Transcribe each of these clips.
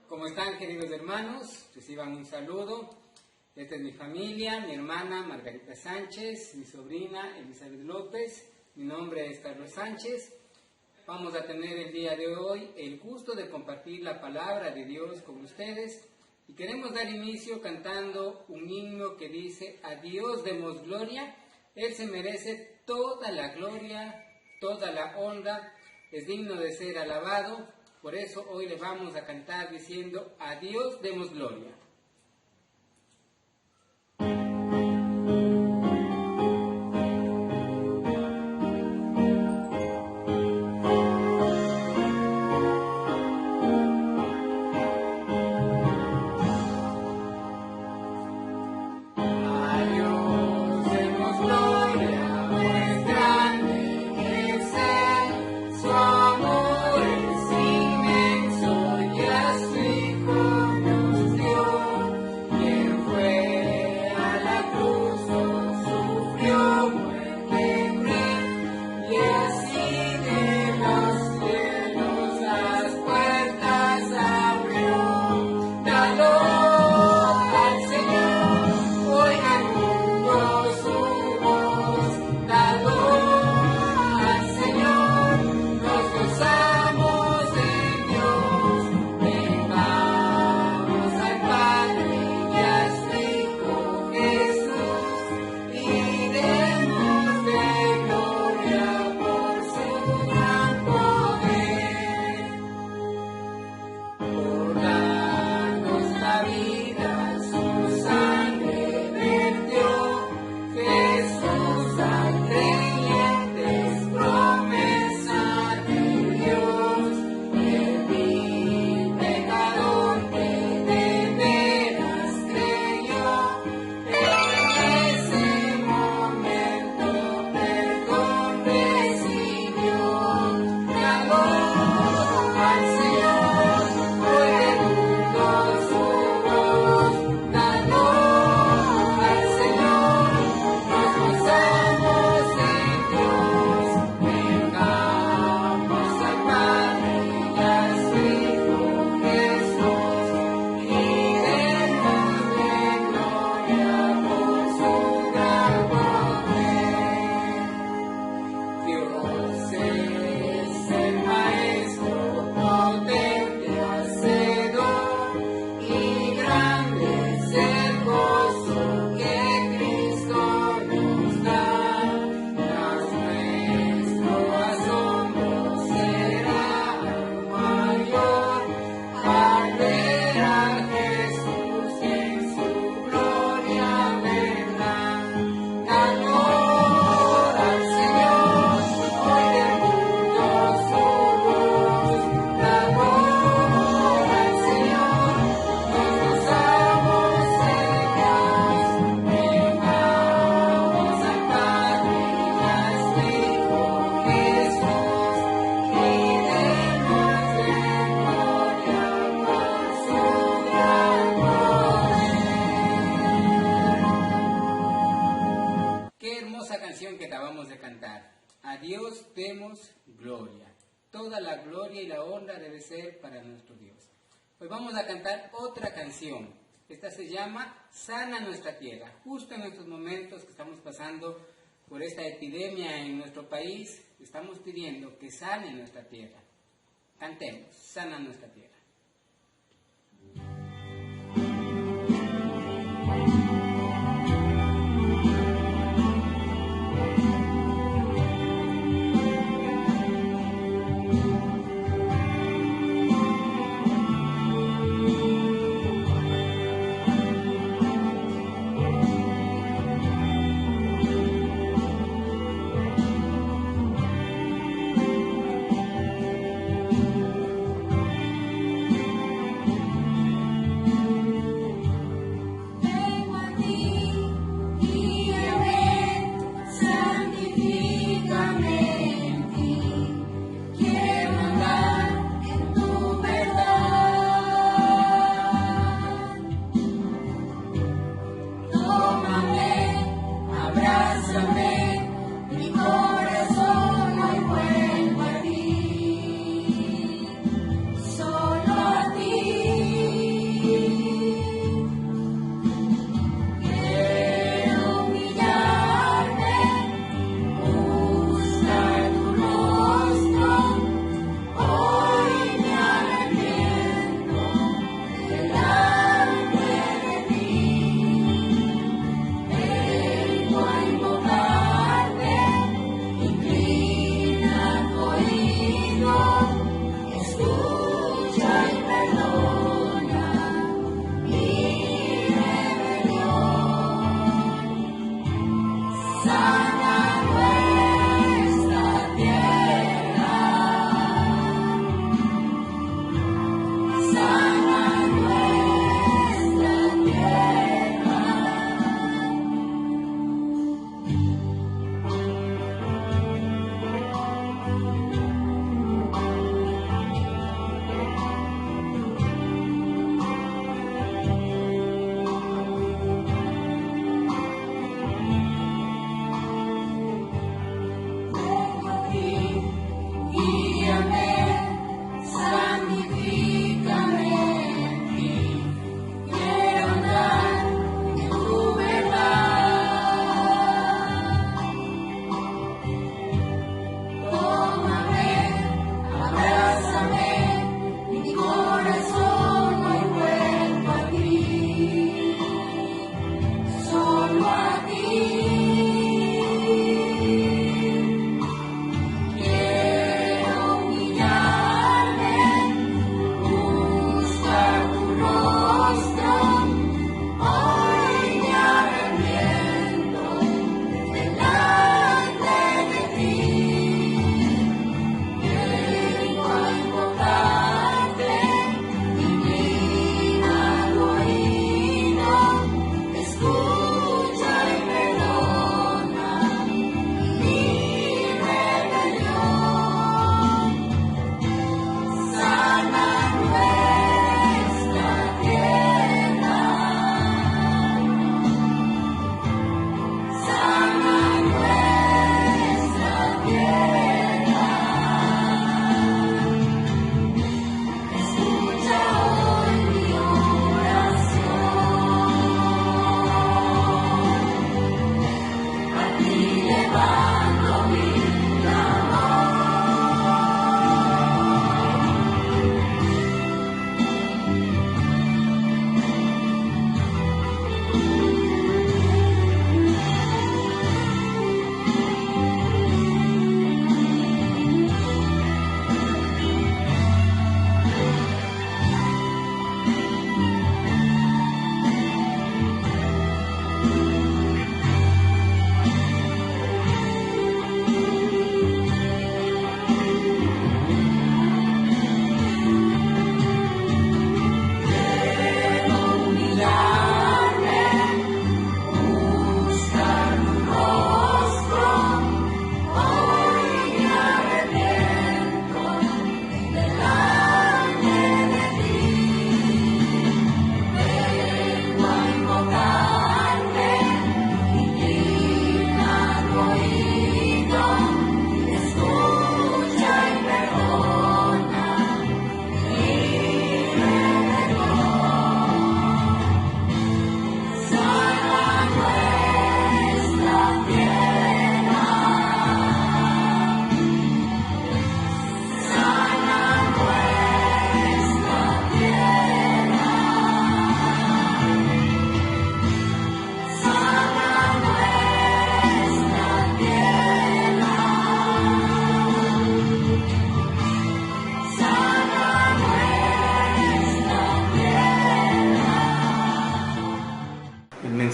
¿Cómo están, queridos hermanos? Reciban un saludo. Esta es mi familia, mi hermana Margarita Sánchez, mi sobrina Elizabeth López, mi nombre es Carlos Sánchez. Vamos a tener el día de hoy el gusto de compartir la palabra de Dios con ustedes y queremos dar inicio cantando un himno que dice: a Dios demos gloria, Él se merece toda la gloria, toda la honra, es digno de ser alabado. Por eso hoy le vamos a cantar diciendo: a Dios demos gloria. Que acabamos de cantar. A Dios demos gloria. Toda la gloria y la honra debe ser para nuestro Dios. Hoy vamos a cantar otra canción. Esta se llama Sana nuestra tierra. Justo en estos momentos que estamos pasando por esta epidemia en nuestro país, estamos pidiendo que sane nuestra tierra. Cantemos, sana nuestra tierra.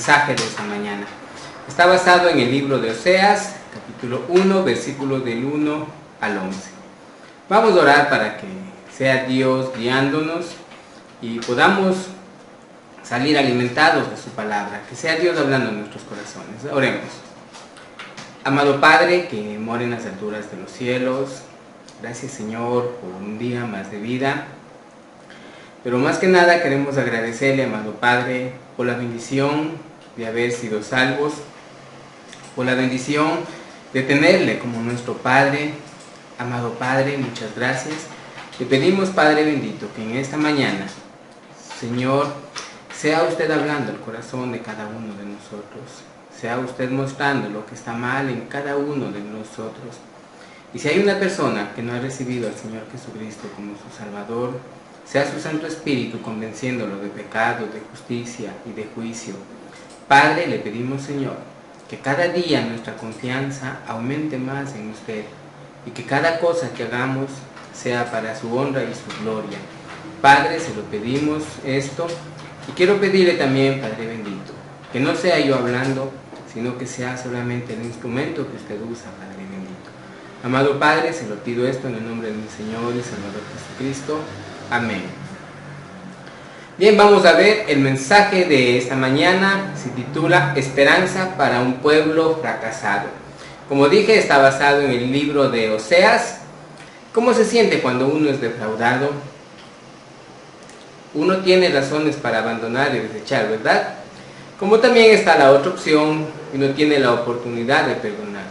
mensaje de esta mañana. Está basado en el libro de Oseas, capítulo 1, versículos del 1 al 11. Vamos a orar para que sea Dios guiándonos y podamos salir alimentados de su palabra, que sea Dios hablando en nuestros corazones. Oremos. Amado Padre, que mora en las alturas de los cielos, gracias Señor por un día más de vida. Pero más que nada queremos agradecerle, amado Padre, por la bendición de haber sido salvos, por la bendición de tenerle como nuestro Padre. Amado Padre, muchas gracias. Te pedimos, Padre bendito, que en esta mañana, Señor, sea usted hablando al corazón de cada uno de nosotros. Sea usted mostrando lo que está mal en cada uno de nosotros. Y si hay una persona que no ha recibido al Señor Jesucristo como su Salvador, sea su Santo Espíritu convenciéndolo de pecado, de justicia y de juicio. Padre, le pedimos, Señor, que cada día nuestra confianza aumente más en usted y que cada cosa que hagamos sea para su honra y su gloria. Padre, se lo pedimos esto y quiero pedirle también, Padre bendito, que no sea yo hablando, sino que sea solamente el instrumento que usted usa, Padre bendito. Amado Padre, se lo pido esto en el nombre de mi Señor y Salvador Jesucristo. Amén. Bien, vamos a ver el mensaje de esta mañana. Se titula Esperanza para un pueblo fracasado. Como dije, está basado en el libro de Oseas. ¿Cómo se siente cuando uno es defraudado? Uno tiene razones para abandonar y desechar, ¿verdad? Como también está la otra opción, uno tiene la oportunidad de perdonar.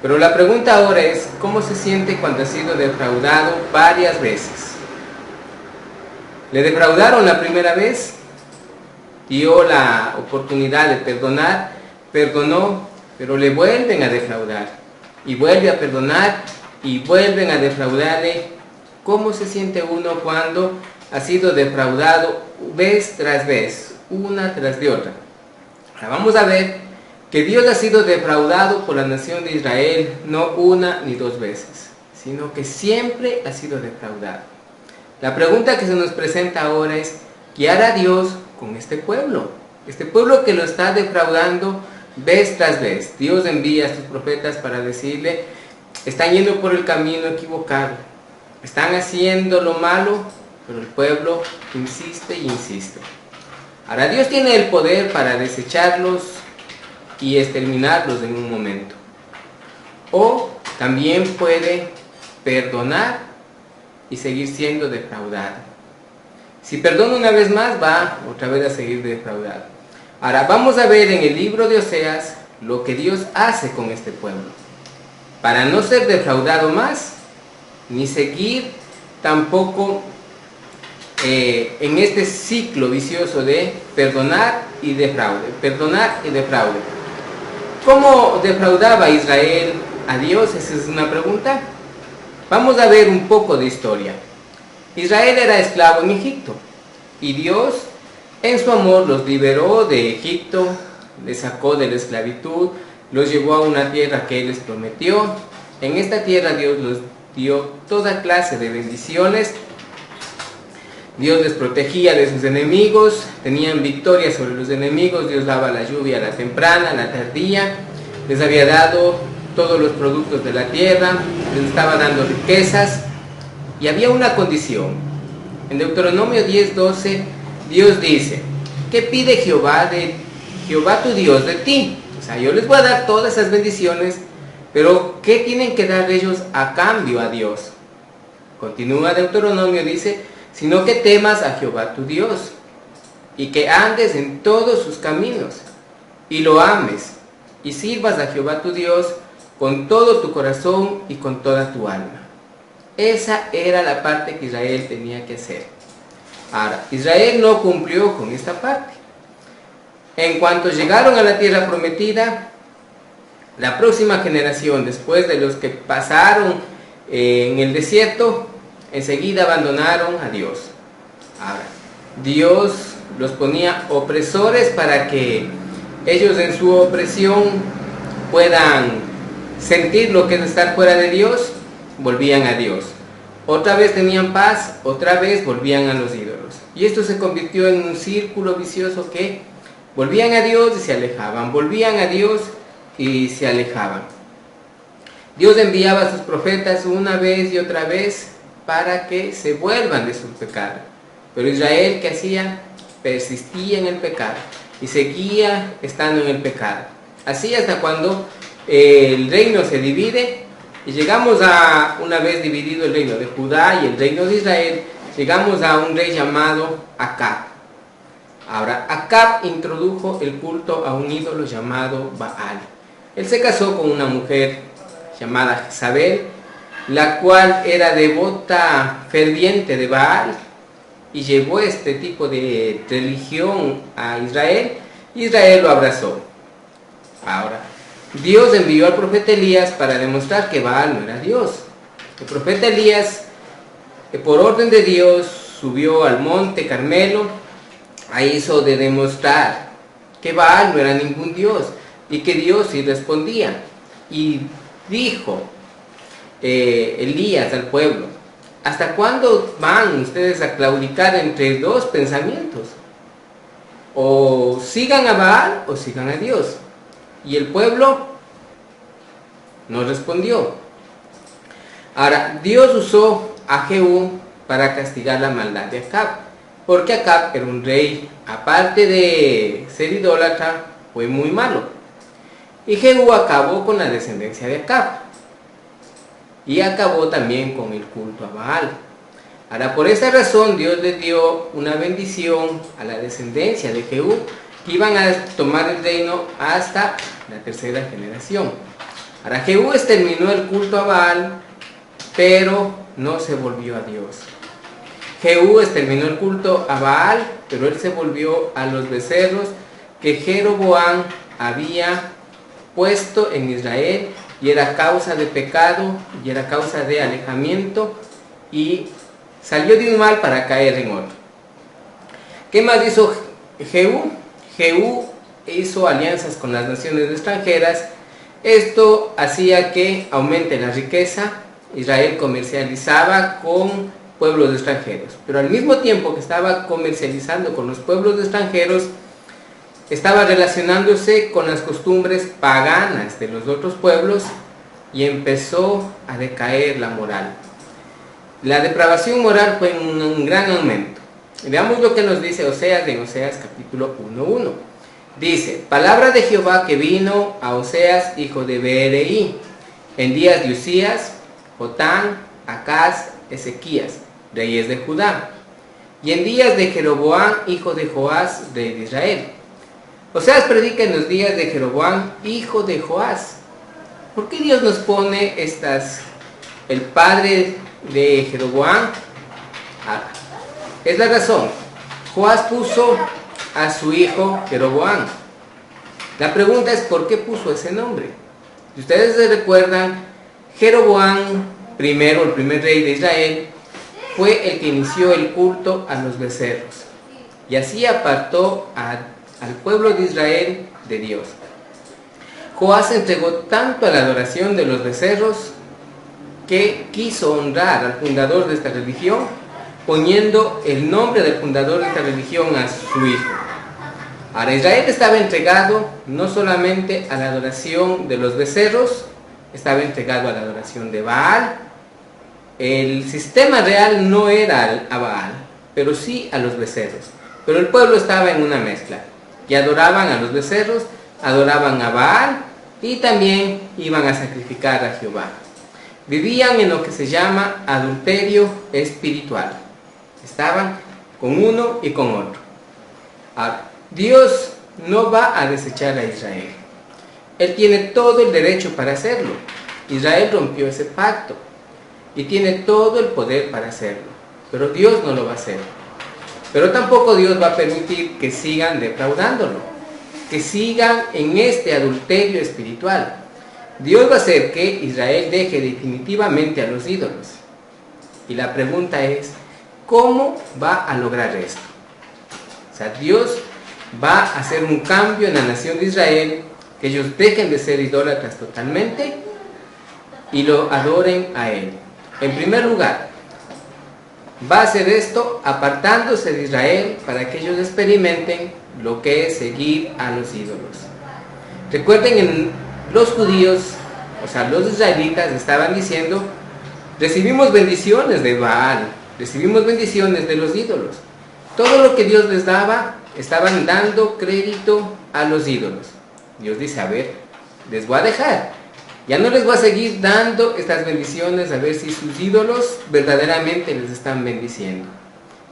Pero la pregunta ahora es, ¿cómo se siente cuando ha sido defraudado varias veces? Le defraudaron la primera vez, dio la oportunidad de perdonar, perdonó, pero le vuelven a defraudar. Y vuelve a perdonar y vuelven a defraudarle. ¿Cómo se siente uno cuando ha sido defraudado vez tras vez, una tras de otra? Ahora vamos a ver que Dios ha sido defraudado por la nación de Israel no una ni dos veces, sino que siempre ha sido defraudado. La pregunta que se nos presenta ahora es, ¿qué hará Dios con este pueblo? Este pueblo que lo está defraudando vez tras vez. Dios envía a sus profetas para decirle, están yendo por el camino equivocado, están haciendo lo malo, pero el pueblo insiste y insiste. Ahora Dios tiene el poder para desecharlos y exterminarlos en un momento. O también puede perdonar y seguir siendo defraudado. Si perdona una vez más, va otra vez a seguir defraudado. Ahora vamos a ver en el libro de Oseas lo que Dios hace con este pueblo. Para no ser defraudado más, ni seguir tampoco en este ciclo vicioso de perdonar y defraude, perdonar y defraude. ¿Cómo defraudaba Israel a Dios? Esa es una pregunta. Vamos a ver un poco de historia. Israel era esclavo en Egipto y Dios en su amor los liberó de Egipto, les sacó de la esclavitud, los llevó a una tierra que Él les prometió. En esta tierra Dios los dio toda clase de bendiciones. Dios les protegía de sus enemigos, tenían victoria sobre los enemigos. Dios daba la lluvia a la temprana, a la tardía, les había dado todos los productos de la tierra, les estaba dando riquezas, y había una condición. En Deuteronomio 10:12 Dios dice, ¿qué pide Jehová tu Dios de ti? O sea, yo les voy a dar todas esas bendiciones, pero ¿qué tienen que dar ellos a cambio a Dios? Continúa Deuteronomio, dice, sino que temas a Jehová tu Dios y que andes en todos sus caminos y lo ames y sirvas a Jehová tu Dios con todo tu corazón y con toda tu alma. Esa era la parte que Israel tenía que hacer. Ahora, Israel no cumplió con esta parte. En cuanto llegaron a la tierra prometida, la próxima generación, después de los que pasaron en el desierto, enseguida abandonaron a Dios. Ahora, Dios los ponía opresores para que ellos en su opresión puedan sentir lo que es estar fuera de Dios. Volvían a Dios. Otra vez tenían paz, otra vez volvían a los ídolos. Y esto se convirtió en un círculo vicioso que Volvían a Dios y se alejaban, volvían a Dios y se alejaban. Dios enviaba a sus profetas una vez y otra vez para que se vuelvan de sus pecados. Pero Israel, ¿qué hacía? Persistía en el pecado y seguía estando en el pecado. Así hasta cuando el reino se divide y llegamos a, una vez dividido el reino de Judá y el reino de Israel, llegamos a un rey llamado Acab. Ahora, Acab introdujo el culto a un ídolo llamado Baal. Él se casó con una mujer llamada Jezabel, la cual era devota ferviente de Baal, y llevó este tipo de religión a Israel, y Israel lo abrazó. Ahora, Dios envió al profeta Elías para demostrar que Baal no era Dios. El profeta Elías, por orden de Dios, subió al monte Carmelo, ahí hizo de demostrar que Baal no era ningún Dios, y que Dios sí respondía. Y dijo Elías al pueblo: ¿hasta cuándo van ustedes a claudicar entre dos pensamientos? O sigan a Baal o sigan a Dios. Y el pueblo no respondió. Ahora, Dios usó a Jehú para castigar la maldad de Acab, porque Acab era un rey, aparte de ser idólatra, fue muy malo. Y Jehú acabó con la descendencia de Acab, y acabó también con el culto a Baal. Ahora, por esta razón, Dios le dio una bendición a la descendencia de Jehú, que iban a tomar el reino hasta la tercera generación. Ahora, Jehú exterminó el culto a Baal, pero no se volvió a Dios. Jehú exterminó el culto a Baal, pero él se volvió a los becerros que Jeroboam había puesto en Israel, y era causa de pecado, y era causa de alejamiento, y salió de un mal para caer en otro. ¿Qué más hizo Jehú? Jehú hizo alianzas con las naciones extranjeras. Esto hacía que aumente la riqueza. Israel comercializaba con pueblos extranjeros, pero al mismo tiempo que estaba comercializando con los pueblos extranjeros, estaba relacionándose con las costumbres paganas de los otros pueblos, y empezó a decaer la moral. La depravación moral fue en un gran aumento. Veamos lo que nos dice Oseas en Oseas capítulo 1:1. Dice: palabra de Jehová que vino a Oseas, hijo de Beeri, en días de Usías, Jotán, Acaz, Ezequías, reyes de Judá, y en días de Jeroboam, hijo de Joás, rey de Israel. Oseas predica en los días de Jeroboam, hijo de Joás. ¿Por qué Dios nos pone el padre de Jeroboam? Es la razón. Joás puso a su hijo Jeroboam. La pregunta es: ¿por qué puso ese nombre? Si ustedes se recuerdan, Jeroboam primero, el primer rey de Israel, fue el que inició el culto a los becerros, y así apartó al pueblo de Israel de Dios. Joás entregó tanto a la adoración de los becerros que quiso honrar al fundador de esta religión, poniendo el nombre del fundador de esta religión a su hijo. Ahora, Israel estaba entregado no solamente a la adoración de los becerros, estaba entregado a la adoración de Baal. El sistema real no era a Baal, pero sí a los becerros. Pero el pueblo estaba en una mezcla, y adoraban a los becerros, adoraban a Baal, y también iban a sacrificar a Jehová. Vivían en lo que se llama adulterio espiritual. Estaban con uno y con otro. Ahora, Dios no va a desechar a Israel. Él tiene todo el derecho para hacerlo. Israel rompió ese pacto y tiene todo el poder para hacerlo, pero Dios no lo va a hacer. Pero tampoco Dios va a permitir que sigan defraudándolo, que sigan en este adulterio espiritual. Dios va a hacer que Israel deje definitivamente a los ídolos. Y la pregunta es: ¿cómo va a lograr esto? O sea, Dios va a hacer un cambio en la nación de Israel, que ellos dejen de ser idólatras totalmente y lo adoren a Él. En primer lugar, va a hacer esto apartándose de Israel para que ellos experimenten lo que es seguir a los ídolos. Recuerden, los judíos, o sea, los israelitas estaban diciendo, recibimos bendiciones de Baal, recibimos bendiciones de los ídolos. Todo lo que Dios les daba, estaban dando crédito a los ídolos. Dios dice, a ver, les voy a dejar. Ya no les voy a seguir dando estas bendiciones a ver si sus ídolos verdaderamente les están bendiciendo.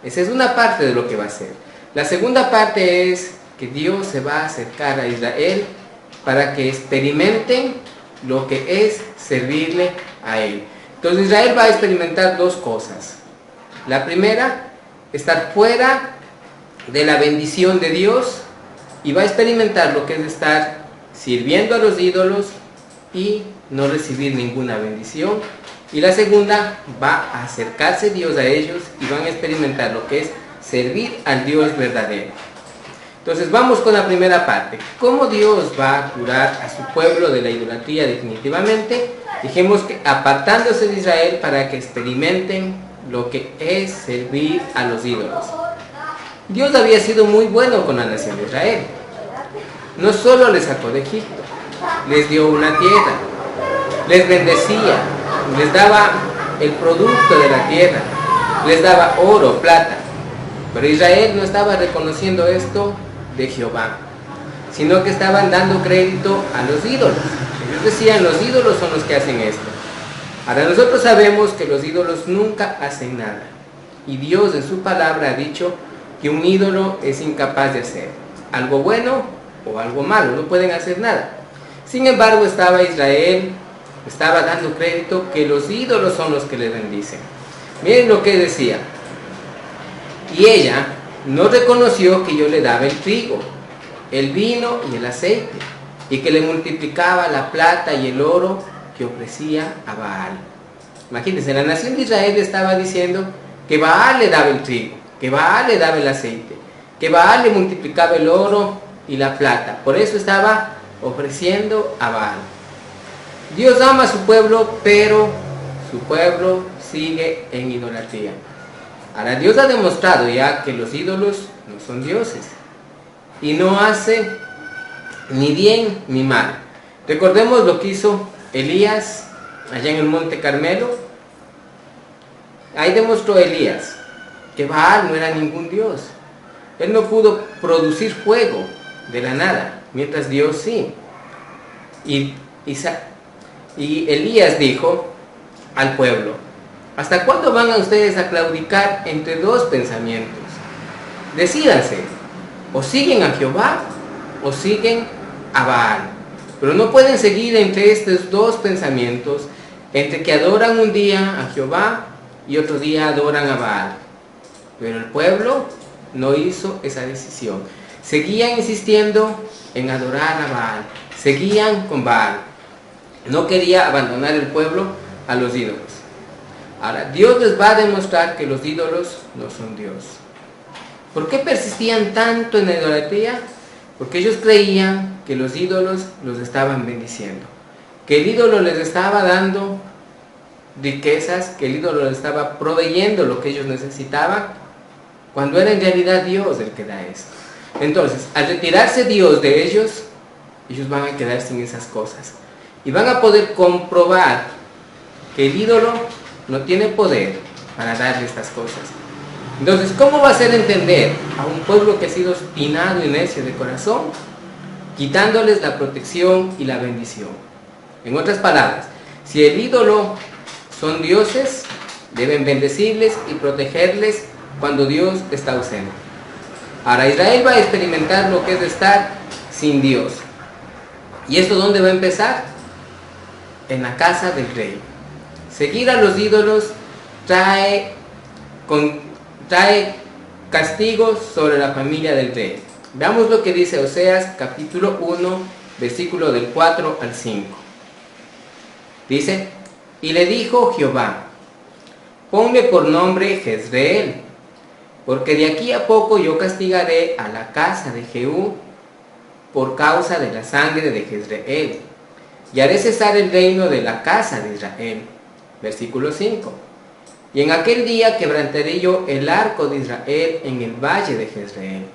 Esa es una parte de lo que va a hacer. La segunda parte es que Dios se va a acercar a Israel para que experimenten lo que es servirle a Él. Entonces Israel va a experimentar dos cosas. La primera, estar fuera de la bendición de Dios y va a experimentar lo que es estar sirviendo a los ídolos y no recibir ninguna bendición. Y la segunda, va a acercarse Dios a ellos y van a experimentar lo que es servir al Dios verdadero. Entonces vamos con la primera parte. ¿Cómo Dios va a curar a su pueblo de la idolatría definitivamente? Dijimos que apartándose de Israel para que experimenten lo que es servir a los ídolos. Dios había sido muy bueno con la nación de Israel. No solo les sacó de Egipto, les dio una tierra, les bendecía, les daba el producto de la tierra, les daba oro, plata. Pero Israel no estaba reconociendo esto de Jehová, sino que estaban dando crédito a los ídolos. Ellos decían, los ídolos son los que hacen esto. Ahora nosotros sabemos que los ídolos nunca hacen nada. Y Dios en su palabra ha dicho que un ídolo es incapaz de hacer algo bueno o algo malo, no pueden hacer nada. Sin embargo, Israel estaba dando crédito que los ídolos son los que le bendicen. Miren lo que decía. Y ella no reconoció que yo le daba el trigo, el vino y el aceite, y que le multiplicaba la plata y el oro que ofrecía a Baal. Imagínense, la nación de Israel estaba diciendo que Baal le daba el trigo, que Baal le daba el aceite, que Baal le multiplicaba el oro y la plata. Por eso estaba ofreciendo a Baal. Dios ama a su pueblo, pero su pueblo sigue en idolatría. Ahora Dios ha demostrado ya que los ídolos no son dioses y no hace ni bien ni mal. Recordemos lo que hizo Elías allá en el Monte Carmelo. Ahí demostró Elías que Baal no era ningún dios. Él no pudo producir fuego de la nada, mientras Dios sí. Y Elías dijo al pueblo, ¿hasta cuándo van a ustedes a claudicar entre dos pensamientos? Decídanse, o siguen a Jehová o siguen a Baal. Pero no pueden seguir entre estos dos pensamientos, entre que adoran un día a Jehová y otro día adoran a Baal. Pero el pueblo no hizo esa decisión. Seguían insistiendo en adorar a Baal, seguían con Baal. No quería abandonar el pueblo a los ídolos. Ahora, Dios les va a demostrar que los ídolos no son Dios. ¿Por qué persistían tanto en la idolatría? Porque ellos creían que los ídolos los estaban bendiciendo, que el ídolo les estaba dando riquezas, que el ídolo les estaba proveyendo lo que ellos necesitaban, cuando era en realidad Dios el que da esto. Entonces, al retirarse Dios de ellos, ellos van a quedar sin esas cosas y van a poder comprobar que el ídolo no tiene poder para darle estas cosas. Entonces, ¿cómo va a hacer entender a un pueblo que ha sido obstinado y necio de corazón? Quitándoles la protección y la bendición. En otras palabras, si el ídolo son dioses, deben bendecirles y protegerles cuando Dios está ausente. Ahora Israel va a experimentar lo que es estar sin Dios. ¿Y esto dónde va a empezar? En la casa del rey. Seguir a los ídolos trae castigos sobre la familia del rey. Veamos lo que dice Oseas capítulo 1, versículo del 4 al 5. Dice, y le dijo Jehová, ponle por nombre Jezreel, porque de aquí a poco yo castigaré a la casa de Jehú por causa de la sangre de Jezreel, y haré cesar el reino de la casa de Israel. Versículo 5. Y en aquel día quebrantaré yo el arco de Israel en el valle de Jezreel.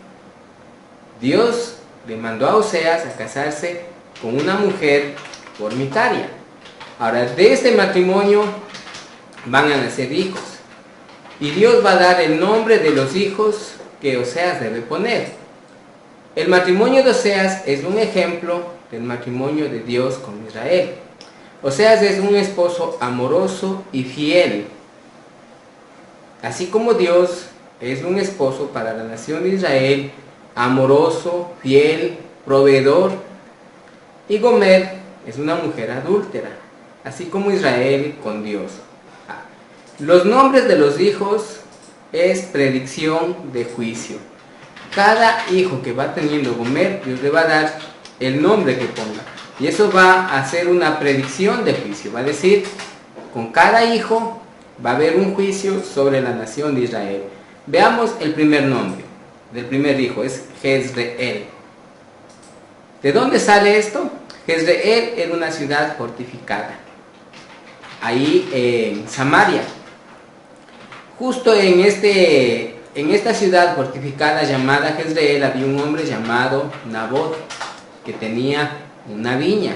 Dios le mandó a Oseas a casarse con una mujer fornicaria. Ahora, de este matrimonio van a nacer hijos. Y Dios va a dar el nombre de los hijos que Oseas debe poner. El matrimonio de Oseas es un ejemplo del matrimonio de Dios con Israel. Oseas es un esposo amoroso y fiel. Así como Dios es un esposo para la nación de Israel, amoroso, fiel, proveedor. Y Gomer es una mujer adúltera, así como Israel con Dios. Los nombres de los hijos es predicción de juicio. Cada hijo que va teniendo Gomer, Dios le va a dar el nombre que ponga. Y eso va a hacer una predicción de juicio. Va a decir, con cada hijo va a haber un juicio sobre la nación de Israel. Veamos el primer nombre del primer hijo, es Jezreel. ¿De dónde sale esto? Jezreel era una ciudad fortificada, ahí en Samaria. Justo en esta ciudad fortificada llamada Jezreel había un hombre llamado Nabot, que tenía una viña.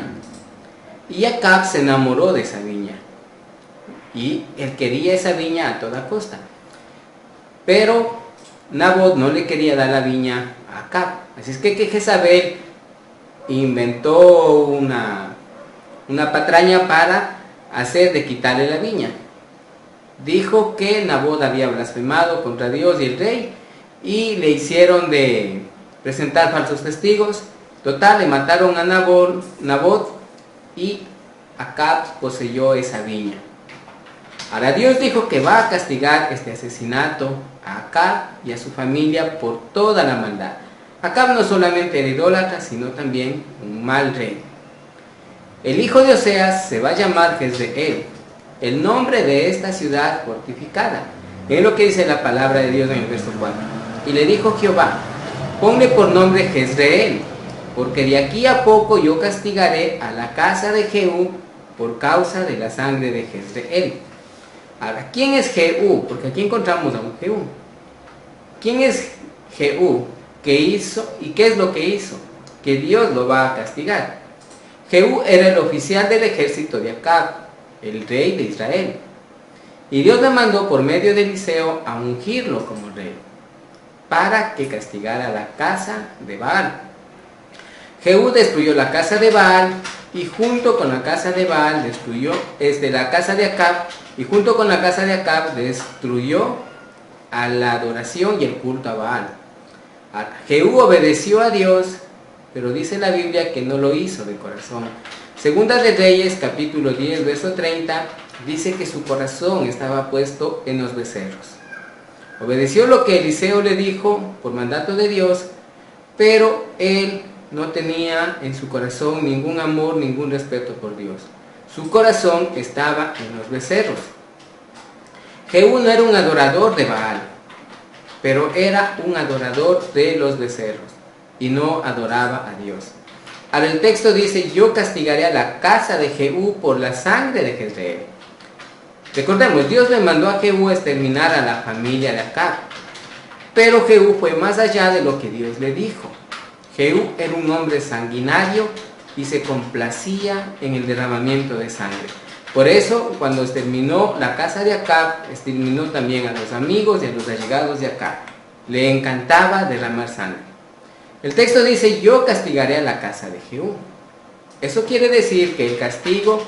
Y Acab se enamoró de esa viña. Y él quería esa viña a toda costa. Pero Nabot no le quería dar la viña a Acab. Así es que Jezabel inventó una patraña para hacer de quitarle la viña. Dijo que Nabot había blasfemado contra Dios y el rey y le hicieron de presentar falsos testigos. Total, le mataron a Nabot y Acab poseyó esa viña. Ahora Dios dijo que va a castigar este asesinato a Acab y a su familia por toda la maldad. Acab no solamente era idólatra, sino también un mal rey. El hijo de Oseas se va a llamar Jezreel, el nombre de esta ciudad fortificada. Es lo que dice la palabra de Dios en el verso 4. Y le dijo Jehová, ponle por nombre Jezreel, porque de aquí a poco yo castigaré a la casa de Jehú por causa de la sangre de Jezreel. Ahora, ¿quién es Jehú? Porque aquí encontramos a un Jehú. ¿Quién es Jehú? ¿Qué hizo? ¿Y qué es lo que hizo? Que Dios lo va a castigar. Jehú era el oficial del ejército de Acab, el rey de Israel. Y Dios le mandó por medio de Eliseo a ungirlo como rey, para que castigara la casa de Baal. Jehú destruyó la casa de Baal, y junto con la casa de Baal destruyó la casa de Acab, y junto con la casa de Acab destruyó a la adoración y el culto a Baal. Jehú obedeció a Dios, pero dice la Biblia que no lo hizo de corazón. Segunda de Reyes, capítulo 10, verso 30, dice que su corazón estaba puesto en los becerros. Obedeció lo que Eliseo le dijo por mandato de Dios, pero él no tenía en su corazón ningún amor, ningún respeto por Dios. Su corazón estaba en los becerros. Jehú no era un adorador de Baal, pero era un adorador de los becerros y no adoraba a Dios. Ahora el texto dice, yo castigaré a la casa de Jehú por la sangre de Jezreel. Recordemos, Dios le mandó a Jehú exterminar a la familia de Acab, pero Jehú fue más allá de lo que Dios le dijo. Jehú era un hombre sanguinario y se complacía en el derramamiento de sangre. Por eso, cuando exterminó la casa de Acab, exterminó también a los amigos y a los allegados de Acab. Le encantaba derramar sangre. El texto dice, yo castigaré a la casa de Jehú. Eso quiere decir que el castigo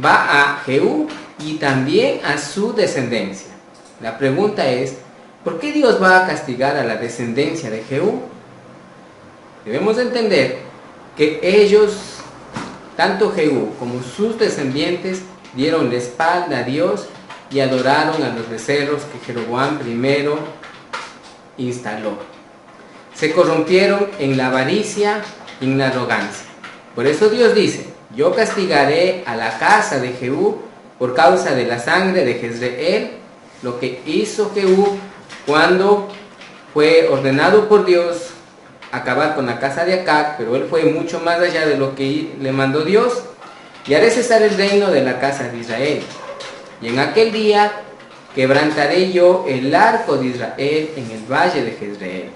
va a Jehú y también a su descendencia. La pregunta es, ¿por qué Dios va a castigar a la descendencia de Jehú? Debemos entender que ellos, tanto Jehú como sus descendientes, dieron la espalda a Dios y adoraron a los becerros que Jeroboam primero instaló. Se corrompieron en la avaricia y en la arrogancia. Por eso Dios dice, yo castigaré a la casa de Jehú por causa de la sangre de Jezreel, lo que hizo Jehú cuando fue ordenado por Dios acabar con la casa de Acab, pero él fue mucho más allá de lo que le mandó Dios, y haré cesar el reino de la casa de Israel. Y en aquel día quebrantaré yo el arco de Israel en el valle de Jezreel.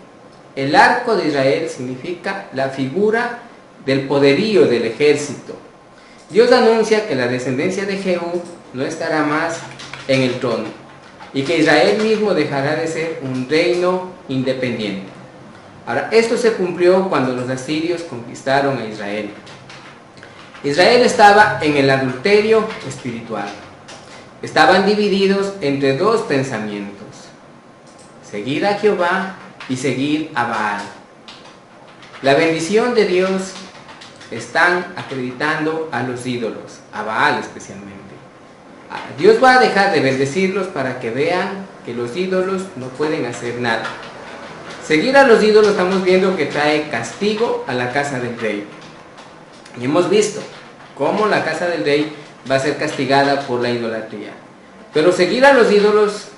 el arco de Israel significa la figura del poderío del ejército. Dios anuncia que la descendencia de Jehú no estará más en el trono y que Israel mismo dejará de ser un reino independiente. Ahora, esto se cumplió cuando los asirios conquistaron a Israel. Israel estaba en el adulterio espiritual. Estaban divididos entre dos pensamientos: seguir a Jehová y seguir a Baal. La bendición de Dios están acreditando a los ídolos, a Baal especialmente. Dios va a dejar de bendecirlos para que vean que los ídolos no pueden hacer nada. Seguir a los ídolos estamos viendo que trae castigo a la casa del rey. Y hemos visto cómo la casa del rey va a ser castigada por la idolatría. Pero seguir a los ídolos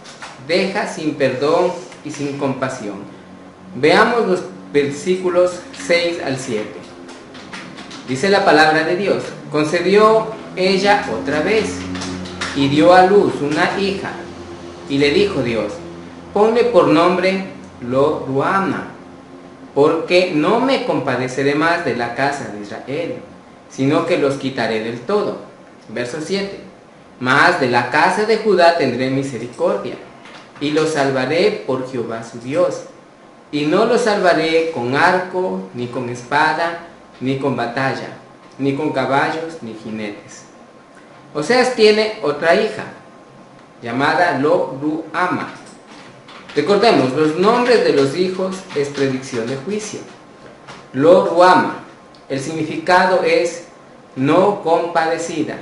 deja sin perdón y sin compasión. Veamos los versículos 6 al 7. Dice la palabra de Dios: concedió ella otra vez y dio a luz una hija, y le dijo Dios: ponle por nombre Lo-ruhamah, porque no me compadeceré más de la casa de Israel, sino que los quitaré del todo. Verso 7. Mas de la casa de Judá tendré misericordia, y los salvaré por Jehová su Dios, y no los salvaré con arco, ni con espada, ni con batalla, ni con caballos, ni jinetes. Oseas tiene otra hija, llamada Lo-ruhamah. Recordemos, los nombres de los hijos es predicción de juicio. Lo-ruhamah, el significado es no compadecida.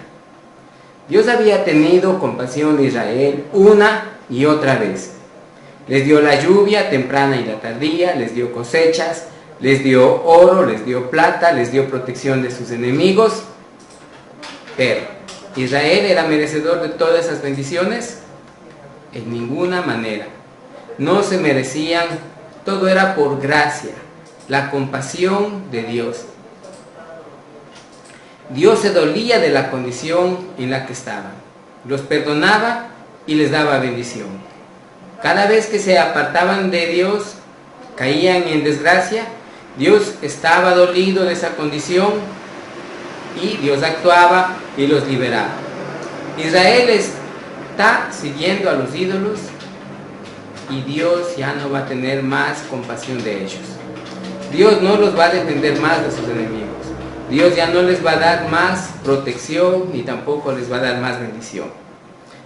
Dios había tenido compasión de Israel una y otra vez. Les dio la lluvia temprana y la tardía, les dio cosechas, les dio oro, les dio plata, les dio protección de sus enemigos. Pero, ¿Israel era merecedor de todas esas bendiciones? En ninguna manera. No se merecían, todo era por gracia, la compasión de Dios. Dios se dolía de la condición en la que estaban, los perdonaba y les daba bendición. Cada vez que se apartaban de Dios, caían en desgracia, Dios estaba dolido de esa condición y Dios actuaba y los liberaba. Israel está siguiendo a los ídolos y Dios ya no va a tener más compasión de ellos. Dios no los va a defender más de sus enemigos. Dios ya no les va a dar más protección ni tampoco les va a dar más bendición.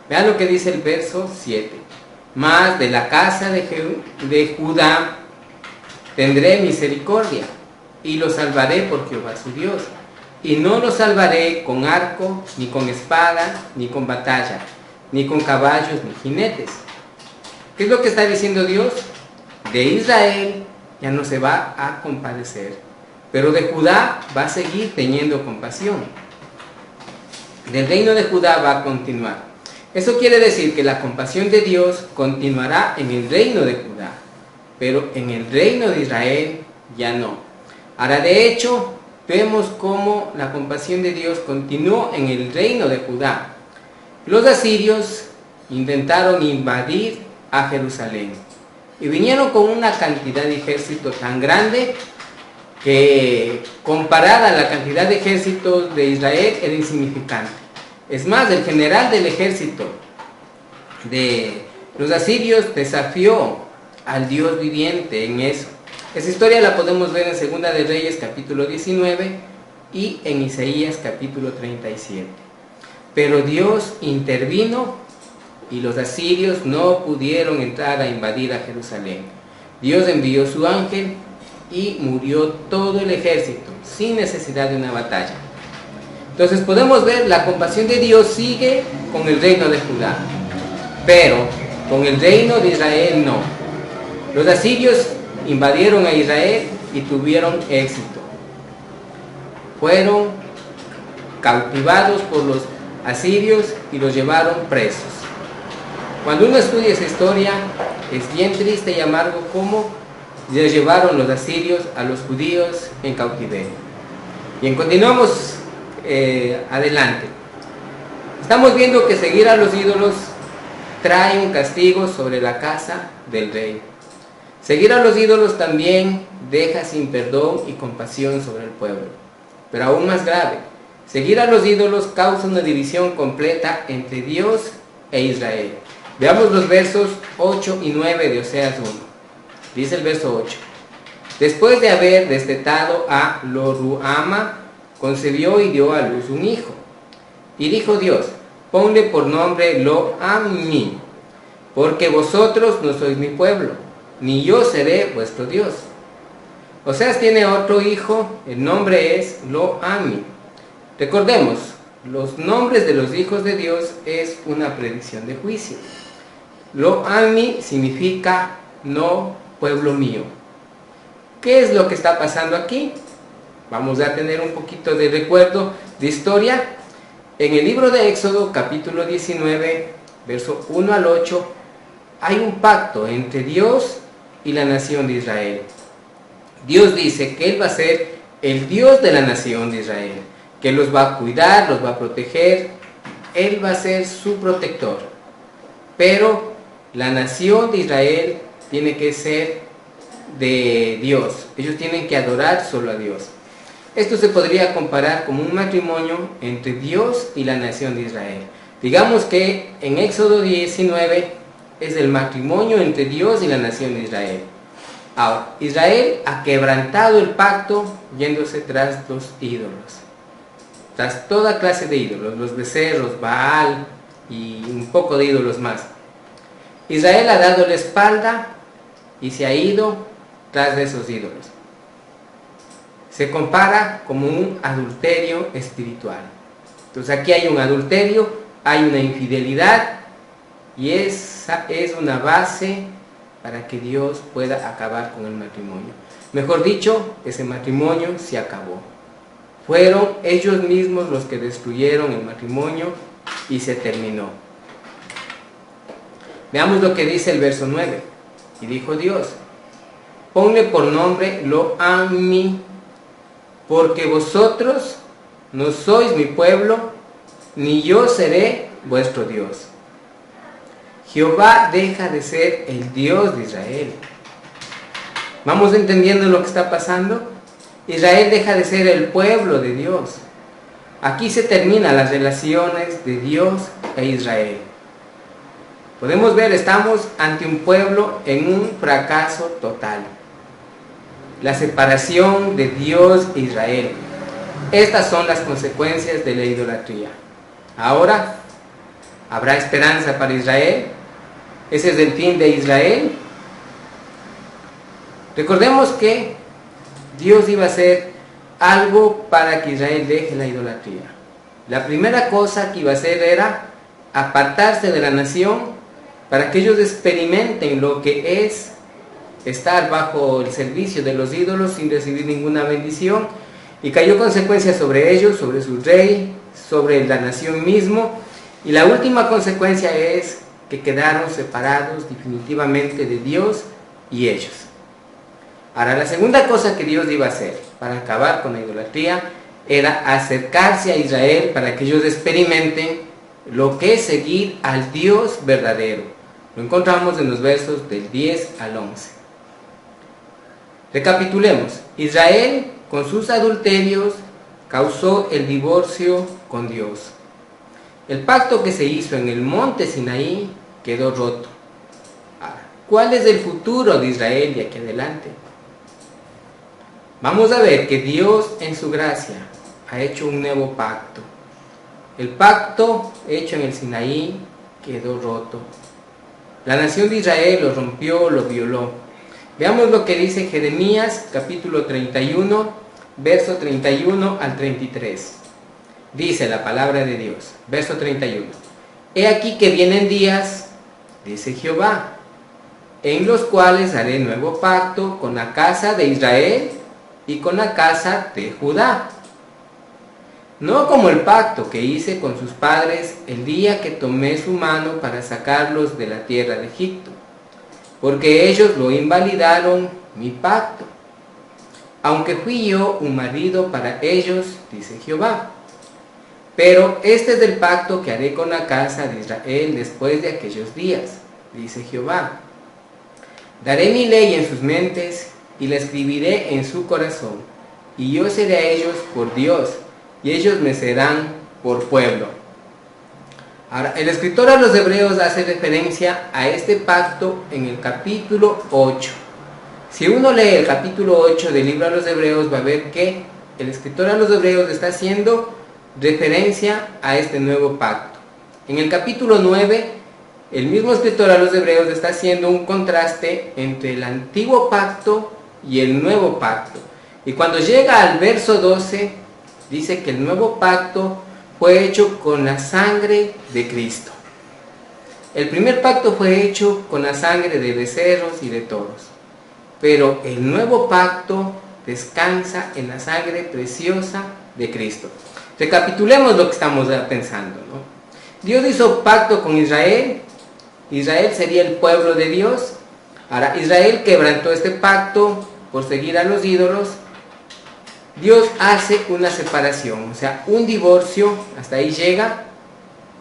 Vean lo que dice el verso 7. Mas de la casa de Judá tendré misericordia y los salvaré por Jehová su Dios. Y no los salvaré con arco, ni con espada, ni con batalla, ni con caballos, ni jinetes. ¿Qué es lo que está diciendo Dios? De Israel ya no se va a compadecer, pero de Judá va a seguir teniendo compasión. Del reino de Judá va a continuar. Eso quiere decir que la compasión de Dios continuará en el reino de Judá, pero en el reino de Israel ya no. Ahora, de hecho, vemos cómo la compasión de Dios continuó en el reino de Judá. Los asirios intentaron invadir a Jerusalén y vinieron con una cantidad de ejército tan grande que comparada a la cantidad de ejércitos de Israel era insignificante. Es más, el general del ejército de los asirios desafió al Dios viviente en eso. Esa historia la podemos ver en Segunda de Reyes capítulo 19 y en Isaías capítulo 37. Pero Dios intervino y los asirios no pudieron entrar a invadir a Jerusalén. Dios envió su ángel y murió todo el ejército sin necesidad de una batalla. Entonces podemos ver, la compasión de Dios sigue con el reino de Judá, pero con el reino de Israel no. Los asirios invadieron a Israel y tuvieron éxito. Fueron cautivados por los asirios y los llevaron presos. Cuando uno estudia esa historia, es bien triste y amargo cómo se llevaron los asirios a los judíos en cautiverio. Bien, continuamos adelante. Estamos viendo que seguir a los ídolos trae un castigo sobre la casa del rey. Seguir a los ídolos también deja sin perdón y compasión sobre el pueblo. Pero aún más grave, seguir a los ídolos causa una división completa entre Dios e Israel. Veamos los versos 8 y 9 de Oseas 1. Dice el verso 8. Después de haber destetado a Lo-ruhama, concebió y dio a luz un hijo. Y dijo Dios, ponle por nombre Lo-ammi, porque vosotros no sois mi pueblo, ni yo seré vuestro Dios. Oseas tiene otro hijo, el nombre es Lo-ammi. Recordemos, los nombres de los hijos de Dios es una predicción de juicio. Lo-ammi significa no pueblo mío. ¿Qué es lo que está pasando aquí? Vamos a tener un poquito de recuerdo de historia. En el libro de Éxodo, capítulo 19, verso 1 al 8, hay un pacto entre Dios y la nación de Israel. Dios dice que Él va a ser el Dios de la nación de Israel, que los va a cuidar, los va a proteger, Él va a ser su protector. Pero la nación de Israel tiene que ser de Dios, ellos tienen que adorar solo a Dios. Esto se podría comparar como un matrimonio entre Dios y la nación de Israel. Digamos que en Éxodo 19 es el matrimonio entre Dios y la nación de Israel. Ahora, Israel ha quebrantado el pacto yéndose tras los ídolos, tras toda clase de ídolos, los becerros, Baal y un poco de ídolos más. Israel ha dado la espalda y se ha ido tras de esos ídolos. Se compara como un adulterio espiritual. Entonces aquí hay un adulterio, hay una infidelidad, y esa es una base para que Dios pueda acabar con el matrimonio. Mejor dicho, ese matrimonio se acabó. Fueron ellos mismos los que destruyeron el matrimonio y se terminó. Veamos lo que dice el verso 9. Y dijo Dios, ponle por nombre Lo-ammi, porque vosotros no sois mi pueblo, ni yo seré vuestro Dios. Jehová deja de ser el Dios de Israel. ¿Vamos entendiendo lo que está pasando? Israel deja de ser el pueblo de Dios. Aquí se terminan las relaciones de Dios e Israel. Podemos ver, estamos ante un pueblo en un fracaso total. La separación de Dios e Israel. Estas son las consecuencias de la idolatría. Ahora, ¿habrá esperanza para Israel? ¿Ese es el fin de Israel? Recordemos que Dios iba a hacer algo para que Israel deje la idolatría. La primera cosa que iba a hacer era apartarse de la nación para que ellos experimenten lo que es estar bajo el servicio de los ídolos sin recibir ninguna bendición, y cayó consecuencias sobre ellos, sobre su rey, sobre la nación mismo, y la última consecuencia es que quedaron separados definitivamente de Dios y ellos. Ahora, la segunda cosa que Dios iba a hacer para acabar con la idolatría era acercarse a Israel para que ellos experimenten lo que es seguir al Dios verdadero. Lo encontramos en los versos del 10 al 11. Recapitulemos. Israel, con sus adulterios, causó el divorcio con Dios. El pacto que se hizo en el monte Sinaí quedó roto. Ahora, ¿cuál es el futuro de Israel de aquí adelante? Vamos a ver que Dios en su gracia ha hecho un nuevo pacto. El pacto hecho en el Sinaí quedó roto. La nación de Israel lo rompió, lo violó. Veamos lo que dice Jeremías capítulo 31, verso 31 al 33. Dice la palabra de Dios, verso 31. He aquí que vienen días, dice Jehová, en los cuales haré nuevo pacto con la casa de Israel y con la casa de Judá. No como el pacto que hice con sus padres el día que tomé su mano para sacarlos de la tierra de Egipto, porque ellos lo invalidaron mi pacto, aunque fui yo un marido para ellos, dice Jehová. Pero este es el pacto que haré con la casa de Israel después de aquellos días, dice Jehová. Daré mi ley en sus mentes y la escribiré en su corazón, y yo seré a ellos por Dios, y ellos me serán por pueblo. Ahora, el escritor a los Hebreos hace referencia a este pacto en el capítulo 8. Si uno lee el capítulo 8 del libro a los Hebreos, va a ver que el escritor a los Hebreos está haciendo referencia a este nuevo pacto. En el capítulo 9, el mismo escritor a los Hebreos está haciendo un contraste entre el antiguo pacto y el nuevo pacto. Y cuando llega al verso 12, dice que el nuevo pacto fue hecho con la sangre de Cristo. El primer pacto fue hecho con la sangre de becerros y de toros, pero el nuevo pacto descansa en la sangre preciosa de Cristo. Recapitulemos lo que estamos pensando, ¿no? Dios hizo pacto con Israel. Israel sería el pueblo de Dios. Ahora, Israel quebrantó este pacto por seguir a los ídolos. Dios hace una separación, o sea, un divorcio, hasta ahí llega.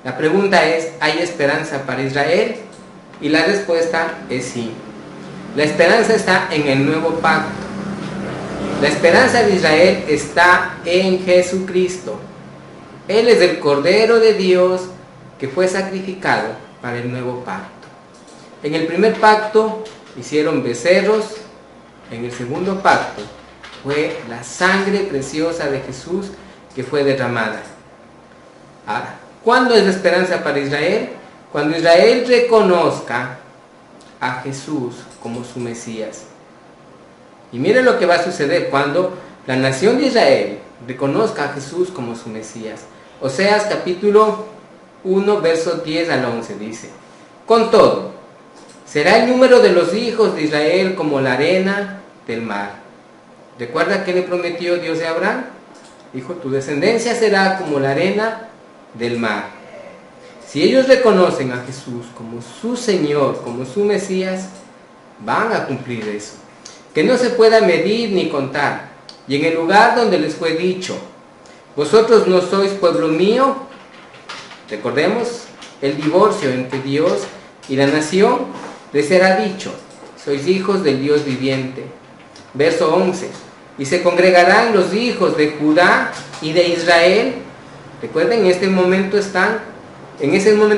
La pregunta es, ¿hay esperanza para Israel? Y la respuesta es sí. La esperanza está en el nuevo pacto. La esperanza de Israel está en Jesucristo. Él es el Cordero de Dios que fue sacrificado para el nuevo pacto. En el primer pacto hicieron becerros. En el segundo pacto fue la sangre preciosa de Jesús que fue derramada. Ahora, ¿cuándo es la esperanza para Israel? Cuando Israel reconozca a Jesús como su Mesías. Y miren lo que va a suceder cuando la nación de Israel reconozca a Jesús como su Mesías. Oseas capítulo 1, versos 10 al 11 dice: con todo, será el número de los hijos de Israel como la arena del mar. ¿Recuerda qué le prometió Dios a Abraham? Dijo, tu descendencia será como la arena del mar. Si ellos reconocen a Jesús como su Señor, como su Mesías, van a cumplir eso, que no se pueda medir ni contar. Y en el lugar donde les fue dicho, vosotros no sois pueblo mío, recordemos el divorcio entre Dios y la nación, les será dicho, sois hijos del Dios viviente. Verso 11, y se congregarán los hijos de Judá y de Israel. Recuerden, en ese momento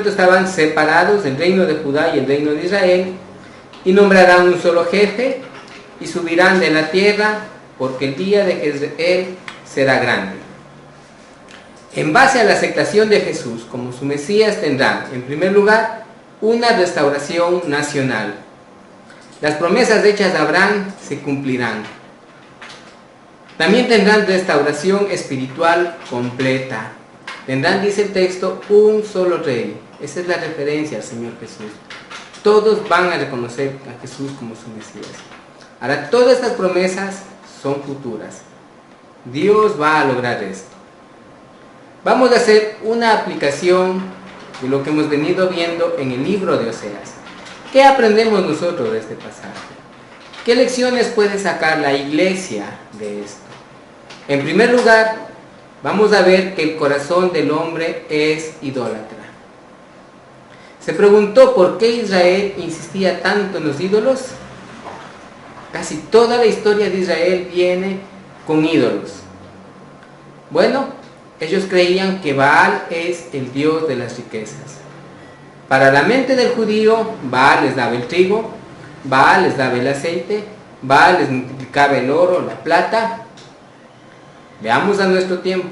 estaban separados el reino de Judá y el reino de Israel, y nombrarán un solo jefe, y subirán de la tierra, porque el día de Jezreel será grande. En base a la aceptación de Jesús como su Mesías, tendrán, en primer lugar, una restauración nacional. Las promesas hechas a Abraham se cumplirán. También tendrán restauración espiritual completa. Tendrán, dice el texto, un solo rey. Esa es la referencia al Señor Jesús. Todos van a reconocer a Jesús como su Mesías. Ahora, todas estas promesas son futuras. Dios va a lograr esto. Vamos a hacer una aplicación de lo que hemos venido viendo en el libro de Oseas. ¿Qué aprendemos nosotros de este pasaje? ¿Qué lecciones puede sacar la iglesia de esto? En primer lugar, vamos a ver que el corazón del hombre es idólatra. Se preguntó por qué Israel insistía tanto en los ídolos. Casi toda la historia de Israel viene con ídolos. Bueno, ellos creían que Baal es el dios de las riquezas. Para la mente del judío, Baal les daba el trigo, Baal les daba el aceite, Baal les multiplicaba el oro, la plata. Veamos a nuestro tiempo.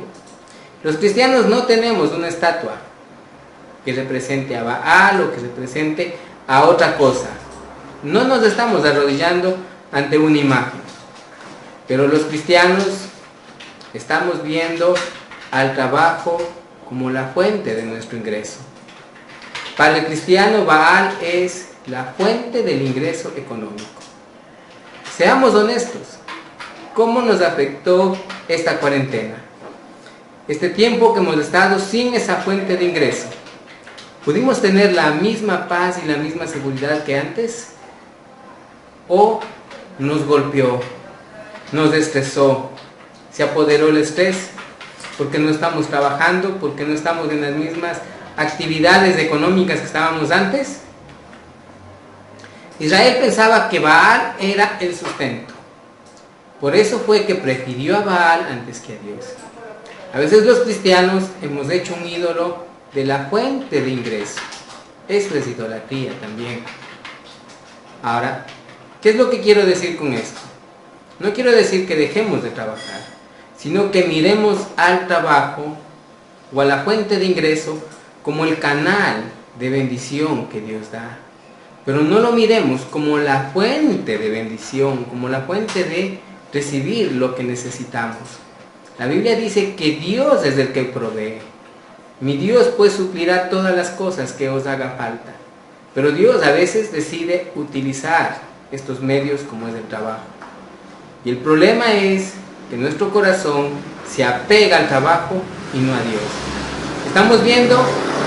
Los cristianos no tenemos una estatua que represente a Baal o que represente a otra cosa. No nos estamos arrodillando ante una imagen. Pero los cristianos estamos viendo al trabajo como la fuente de nuestro ingreso. Para el cristiano, Baal es la fuente del ingreso económico. Seamos honestos, ¿cómo nos afectó esta cuarentena? Este tiempo que hemos estado sin esa fuente de ingreso, ¿pudimos tener la misma paz y la misma seguridad que antes? ¿O nos golpeó, nos estresó, se apoderó el estrés porque no estamos trabajando, porque no estamos en las mismas actividades económicas que estábamos antes? Israel pensaba que Baal era el sustento. Por eso fue que prefirió a Baal antes que a Dios. A veces los cristianos hemos hecho un ídolo de la fuente de ingreso. Eso es idolatría también. Ahora, ¿qué es lo que quiero decir con esto? No quiero decir que dejemos de trabajar, sino que miremos al trabajo o a la fuente de ingreso como el canal de bendición que Dios da. Pero no lo miremos como la fuente de bendición, como la fuente de recibir lo que necesitamos. La Biblia dice que Dios es el que provee. Mi Dios pues suplirá todas las cosas que os haga falta. Pero Dios a veces decide utilizar estos medios como es el trabajo. Y el problema es que nuestro corazón se apega al trabajo y no a Dios. Estamos viendo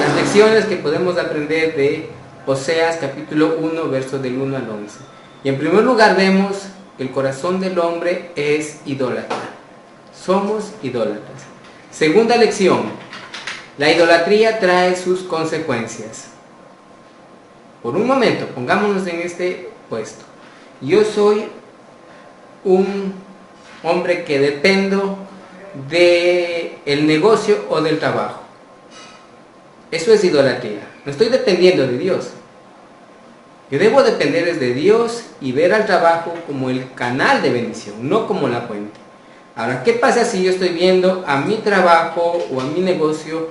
las lecciones que podemos aprender de Oseas capítulo 1, versos del 1 al 11. Y en primer lugar vemos que el corazón del hombre es idólatra. Somos idólatras. Segunda lección, la idolatría trae sus consecuencias. Por un momento, pongámonos en este puesto. Yo soy un hombre que dependo del negocio o del trabajo. Eso es idolatría. No estoy dependiendo de Dios. Yo debo depender de Dios y ver al trabajo como el canal de bendición, no como la fuente. Ahora, ¿qué pasa si yo estoy viendo a mi trabajo o a mi negocio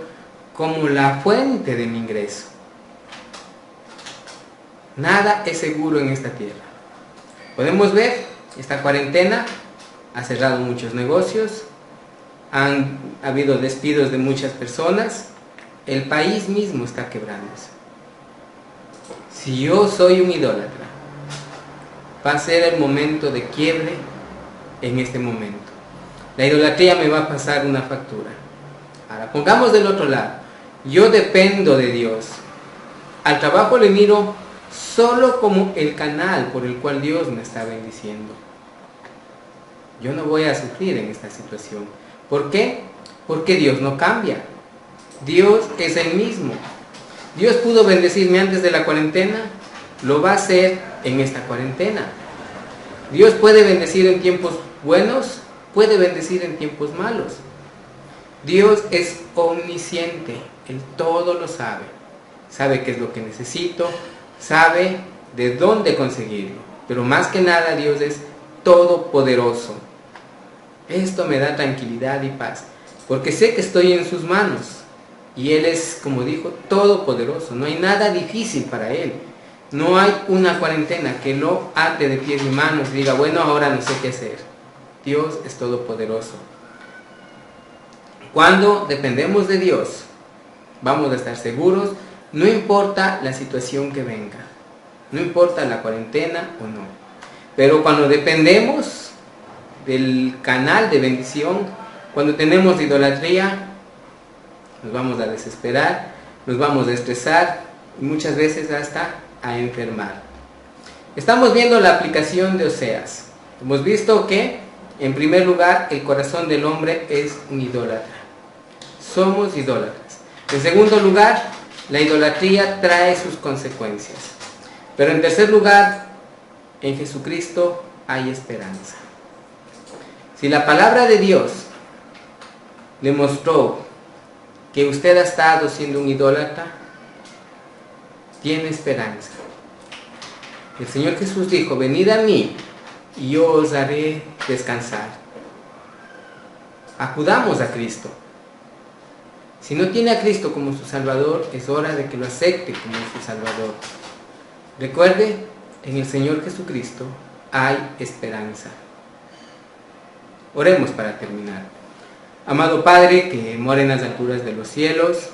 como la fuente de mi ingreso? Nada es seguro en esta tierra. Podemos ver, esta cuarentena ha cerrado muchos negocios, han habido despidos de muchas personas, el país mismo está quebrándose. Si yo soy un idólatra, va a ser el momento de quiebre en este momento. La idolatría me va a pasar una factura. Ahora, pongamos del otro lado. Yo dependo de Dios. Al trabajo le miro solo como el canal por el cual Dios me está bendiciendo. Yo no voy a sufrir en esta situación. ¿Por qué? Porque Dios no cambia. Dios es el mismo. Dios pudo bendecirme antes de la cuarentena, lo va a hacer en esta cuarentena. Dios puede bendecir en tiempos buenos, puede bendecir en tiempos malos. Dios es omnisciente, Él todo lo sabe. Sabe qué es lo que necesito, sabe de dónde conseguirlo. Pero más que nada Dios es todopoderoso. Esto me da tranquilidad y paz, porque sé que estoy en sus manos. Y Él es, como dijo, todopoderoso. No hay nada difícil para Él. No hay una cuarentena que lo ate de pies y manos y diga, bueno, ahora no sé qué hacer. Dios es todopoderoso. Cuando dependemos de Dios, vamos a estar seguros, no importa la situación que venga. No importa la cuarentena o no. Pero cuando dependemos del canal de bendición, cuando tenemos idolatría, nos vamos a desesperar, nos vamos a estresar y muchas veces hasta a enfermar. Estamos viendo la aplicación de Oseas. Hemos visto que, en primer lugar, el corazón del hombre es un idólatra. Somos idólatras. En segundo lugar, la idolatría trae sus consecuencias. Pero en tercer lugar, en Jesucristo hay esperanza. Si la palabra de Dios le mostró que usted ha estado siendo un idólatra, tiene esperanza. El Señor Jesús dijo, venid a mí y yo os haré descansar. Acudamos a Cristo. Si no tiene a Cristo como su Salvador, es hora de que lo acepte como su Salvador. Recuerde, en el Señor Jesucristo hay esperanza. Oremos para terminar. Amado Padre, que mora en las alturas de los cielos,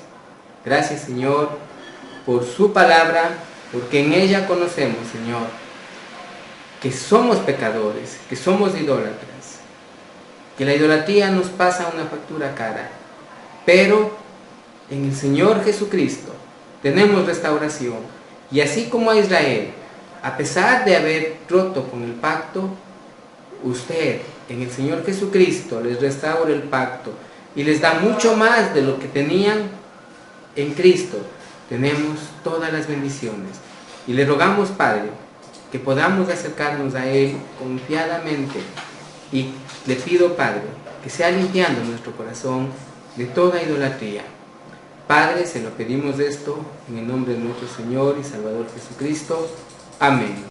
gracias, Señor, por su palabra, porque en ella conocemos, Señor, que somos pecadores, que somos idólatras, que la idolatría nos pasa una factura cara, pero en el Señor Jesucristo tenemos restauración, y así como a Israel, a pesar de haber roto con el pacto, usted en el Señor Jesucristo les restaura el pacto y les da mucho más de lo que tenían en Cristo. Tenemos todas las bendiciones y le rogamos, Padre, que podamos acercarnos a Él confiadamente. Y le pido, Padre, que sea limpiando nuestro corazón de toda idolatría. Padre, se lo pedimos esto en el nombre de nuestro Señor y Salvador Jesucristo. Amén.